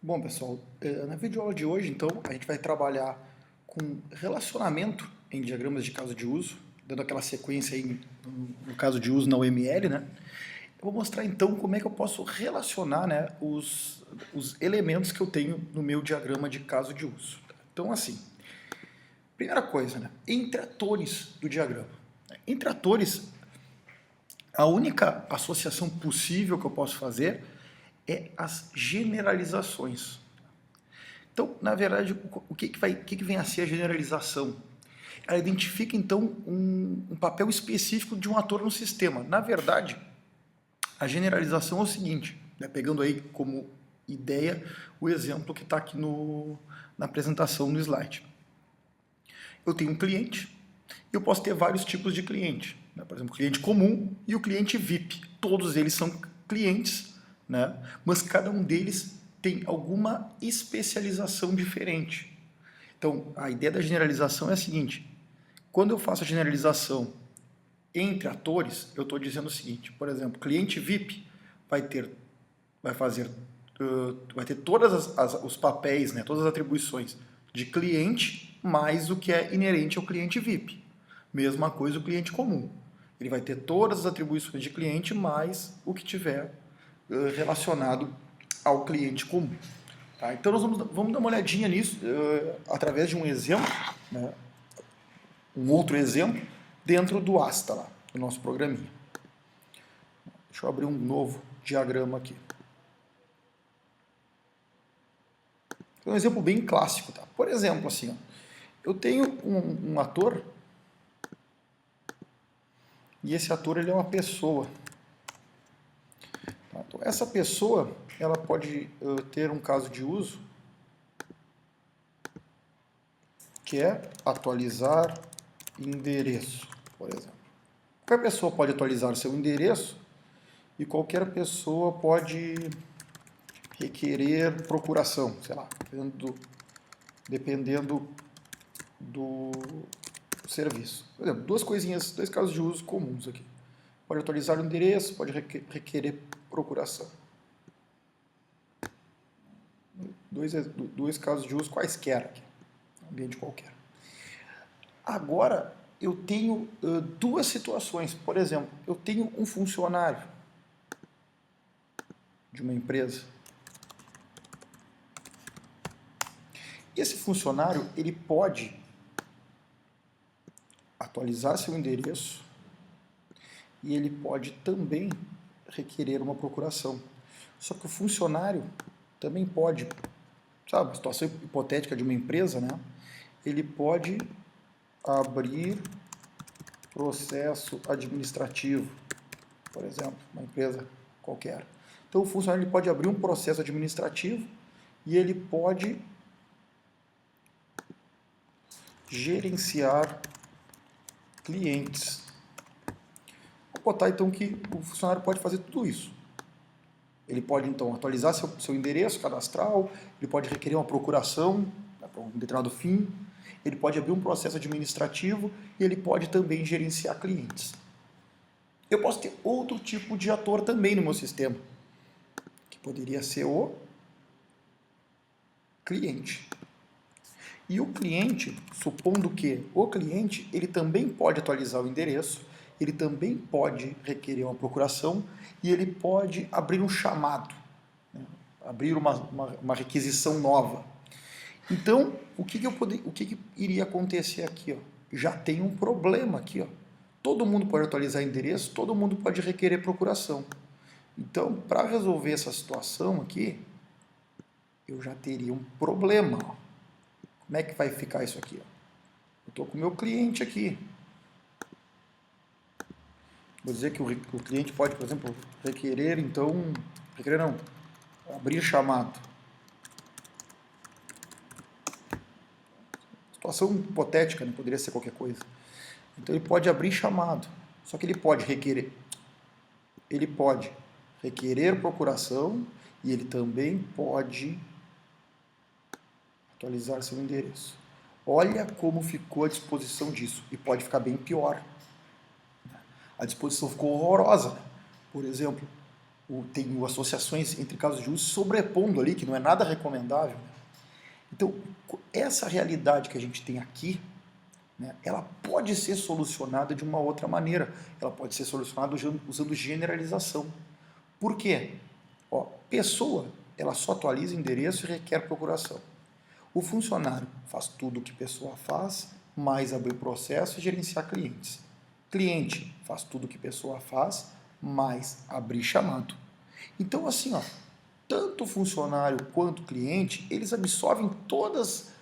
Bom, pessoal, na videoaula de hoje, então, a gente vai trabalhar com relacionamento em diagramas de caso de uso, dando aquela sequência aí no caso de uso na UML, né? Eu vou mostrar, então, como é que eu posso relacionar, né, os elementos que eu tenho no meu diagrama de caso de uso. Então, assim, primeira coisa, né, entre atores do diagrama. Entre atores, a única associação possível que eu posso fazer é as generalizações. Então, na verdade, o que vem a ser a generalização? Ela identifica, então, um papel específico de um ator no sistema. Na verdade, a generalização é o seguinte, né, pegando aí como ideia o exemplo que está aqui na apresentação no slide. Eu tenho um cliente, e eu posso ter vários tipos de cliente. Né? Por exemplo, o cliente comum e o cliente VIP. Todos eles são clientes, né? Mas cada um deles tem alguma especialização diferente. Então, a ideia da generalização é a seguinte: quando eu faço a generalização entre atores, eu estou dizendo o seguinte, por exemplo, cliente VIP vai ter todos os papéis, né, todas as atribuições de cliente mais o que é inerente ao cliente VIP. Mesma coisa o cliente comum. Ele vai ter todas as atribuições de cliente mais o que tiver relacionado ao cliente comum. Tá? Então nós vamos dar uma olhadinha nisso através de um exemplo, né, um outro exemplo, dentro do Asta, lá, do nosso programinha. Deixa eu abrir um novo diagrama aqui. É um exemplo bem clássico. Tá? Por exemplo, assim, ó, eu tenho um ator e esse ator ele é uma pessoa. Tá? Então, essa pessoa ela pode ter um caso de uso que é atualizar endereço, por exemplo. Qualquer pessoa pode atualizar seu endereço e qualquer pessoa pode requerer procuração, sei lá, dependendo do serviço. Por exemplo, dois casos de uso comuns aqui. Pode atualizar o endereço, pode requerer procuração. Dois casos de uso quaisquer aqui, ambiente qualquer. Agora, eu tenho duas situações. Por exemplo, eu tenho um funcionário de uma empresa. Esse funcionário, ele pode atualizar seu endereço e ele pode também requerer uma procuração. Só que o funcionário também pode, sabe, situação hipotética de uma empresa, né? Ele pode abrir processo administrativo, por exemplo, uma empresa qualquer. Então o funcionário ele pode abrir um processo administrativo e ele pode gerenciar clientes. Vou botar então que o funcionário pode fazer tudo isso. Ele pode então atualizar seu endereço cadastral, ele pode requerer uma procuração para um determinado fim, ele pode abrir um processo administrativo e ele pode também gerenciar clientes. Eu posso ter outro tipo de ator também no meu sistema, que poderia ser o cliente. E o cliente, supondo que o cliente, ele também pode atualizar o endereço, ele também pode requerer uma procuração e ele pode abrir um chamado, né? Abrir uma requisição nova. Então, o que iria acontecer aqui? Ó? Já tem um problema aqui. Ó. Todo mundo pode atualizar endereço, todo mundo pode requerer procuração. Então, para resolver essa situação aqui, eu já teria um problema. Ó. Como é que vai ficar isso aqui? Ó? Eu estou com o meu cliente aqui. Vou dizer que o cliente pode, por exemplo, requerer, então... Requerer não, abrir chamado. Situação hipotética, não poderia ser qualquer coisa. Então ele pode abrir chamado, só que ele pode requerer procuração e ele também pode atualizar seu endereço. Olha como ficou a disposição disso, e pode ficar bem pior. A disposição ficou horrorosa. Por exemplo, tem associações entre casos de uso sobrepondo ali, que não é nada recomendável. Então, essa realidade que a gente tem aqui, né, ela pode ser solucionada de uma outra maneira. Ela pode ser solucionada usando generalização. Por quê? Ó, pessoa, ela só atualiza endereço e requer procuração. O funcionário faz tudo o que pessoa faz, mais abrir processo e gerenciar clientes. Cliente faz tudo o que pessoa faz, mais abrir chamado. Então, assim, ó, tanto o funcionário quanto o cliente, eles absorvem todas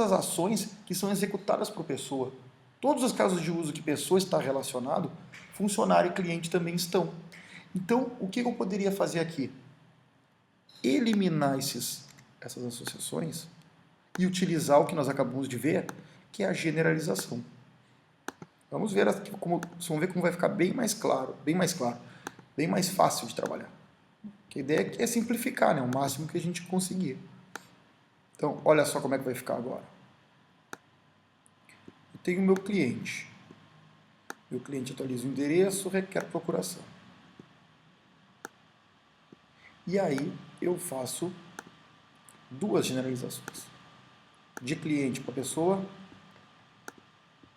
as ações que são executadas por pessoa. Todos os casos de uso que pessoa está relacionado, funcionário e cliente também estão. Então, o que eu poderia fazer aqui? Eliminar essas associações e utilizar o que nós acabamos de ver, que é a generalização. Vamos ver como vai ficar bem mais claro, bem mais fácil de trabalhar. A ideia é simplificar, né, o máximo que a gente conseguir. Então, olha só como é que vai ficar agora. Eu tenho o meu cliente. Meu cliente atualiza o endereço, requer procuração. E aí eu faço duas generalizações. De cliente para pessoa.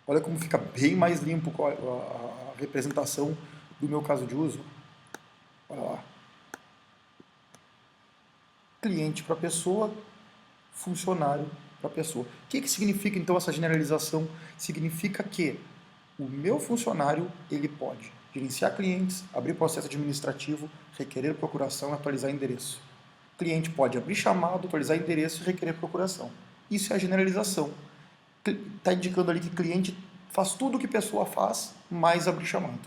Olha como fica bem mais limpo a representação do meu caso de uso. Olha lá. Cliente para pessoa, funcionário para pessoa. O que significa então essa generalização? Significa que o meu funcionário ele pode gerenciar clientes, abrir processo administrativo, requerer procuração e atualizar endereço. O cliente pode abrir chamado, atualizar endereço e requerer procuração. Isso é a generalização. Está indicando ali que cliente faz tudo o que pessoa faz, mais abrir chamado.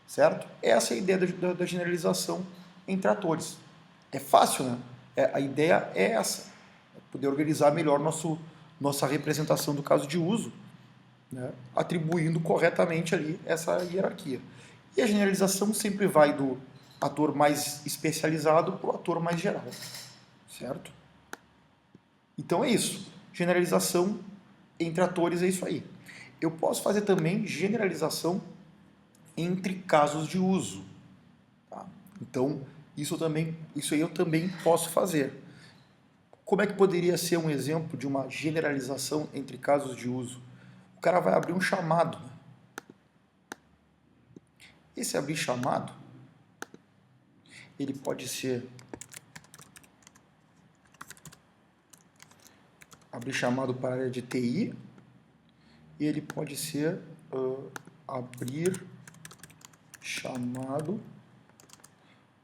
Certo? Essa é a ideia da generalização entre atores. É fácil, né? A ideia é essa. É poder organizar melhor nossa representação do caso de uso, né? Atribuindo corretamente ali essa hierarquia. E a generalização sempre vai do ator mais especializado para o ator mais geral. Certo? Então é isso. Generalização entre atores é isso aí. Eu posso fazer também generalização entre casos de uso. Tá? Então, isso aí eu também posso fazer. Como é que poderia ser um exemplo de uma generalização entre casos de uso? O cara vai abrir um chamado. Esse abrir chamado, ele pode ser abrir chamado para a área de TI, e ele pode ser abrir chamado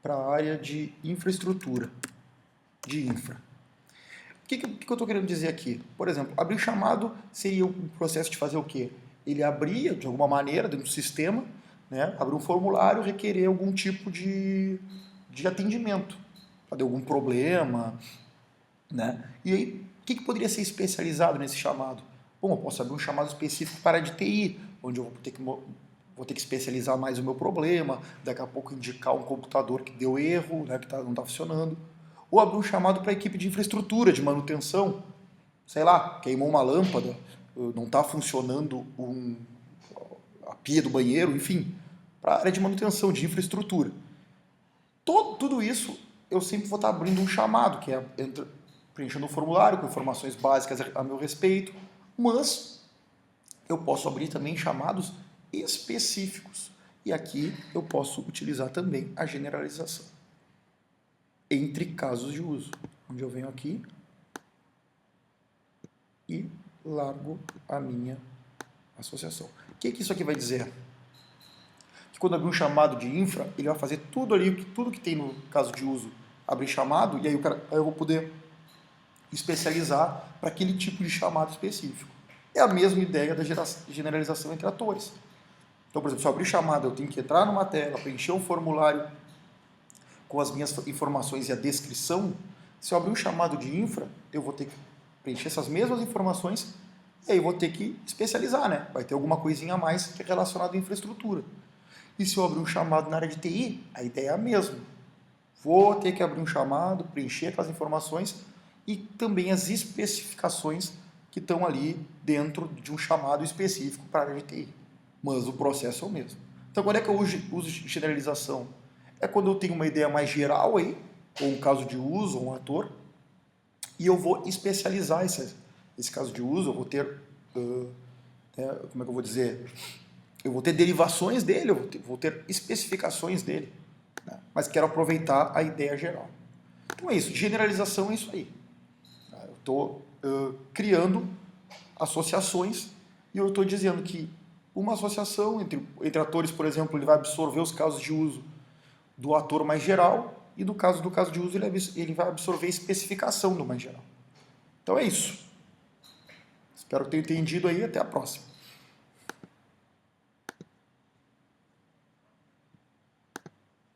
para a área de infraestrutura, de infra. O que eu estou querendo dizer aqui? Por exemplo, abrir chamado seria um processo de fazer o quê? Ele abria, de alguma maneira, dentro do sistema, né, abrir um formulário, requerer algum tipo de atendimento, para algum problema, né? E aí, o que poderia ser especializado nesse chamado? Bom, eu posso abrir um chamado específico para a área de TI, onde eu vou ter que especializar mais o meu problema, daqui a pouco indicar um computador que deu erro, né, que não está funcionando. Ou abrir um chamado para a equipe de infraestrutura, de manutenção. Sei lá, queimou uma lâmpada, não está funcionando a pia do banheiro, enfim. Para a área de manutenção, de infraestrutura. Tudo isso eu sempre vou estar abrindo um chamado, que é preenchendo um formulário com informações básicas a meu respeito, mas eu posso abrir também chamados específicos. E aqui eu posso utilizar também a generalização entre casos de uso, onde eu venho aqui e largo a minha associação. O que isso aqui vai dizer? Que quando eu abrir um chamado de infra, ele vai fazer tudo ali, tudo que tem no caso de uso, abrir chamado, e aí eu vou poder especializar para aquele tipo de chamado específico. É a mesma ideia da generalização entre atores. Então, por exemplo, se eu abrir chamada, eu tenho que entrar numa tela, preencher um formulário com as minhas informações e a descrição. Se eu abrir um chamado de infra, eu vou ter que preencher essas mesmas informações e aí vou ter que especializar, né? Vai ter alguma coisinha a mais que é relacionada à infraestrutura. E se eu abrir um chamado na área de TI, a ideia é a mesma. Vou ter que abrir um chamado, preencher aquelas informações e também as especificações que estão ali dentro de um chamado específico para a área de TI. Mas o processo é o mesmo. Então, quando é que eu uso generalização? é quando eu tenho uma ideia mais geral aí, ou um caso de uso, ou um ator, e eu vou especializar esse caso de uso, eu vou ter, como é que eu vou dizer, eu vou ter derivações dele, eu vou ter especificações dele, né? Mas quero aproveitar a ideia geral. Então é isso, generalização é isso aí. Eu estou criando associações e eu estou dizendo que uma associação entre atores, por exemplo, ele vai absorver os casos de uso do ator mais geral e do caso de uso ele vai absorver a especificação do mais geral. Então é isso. Espero que tenha entendido aí. Até a próxima.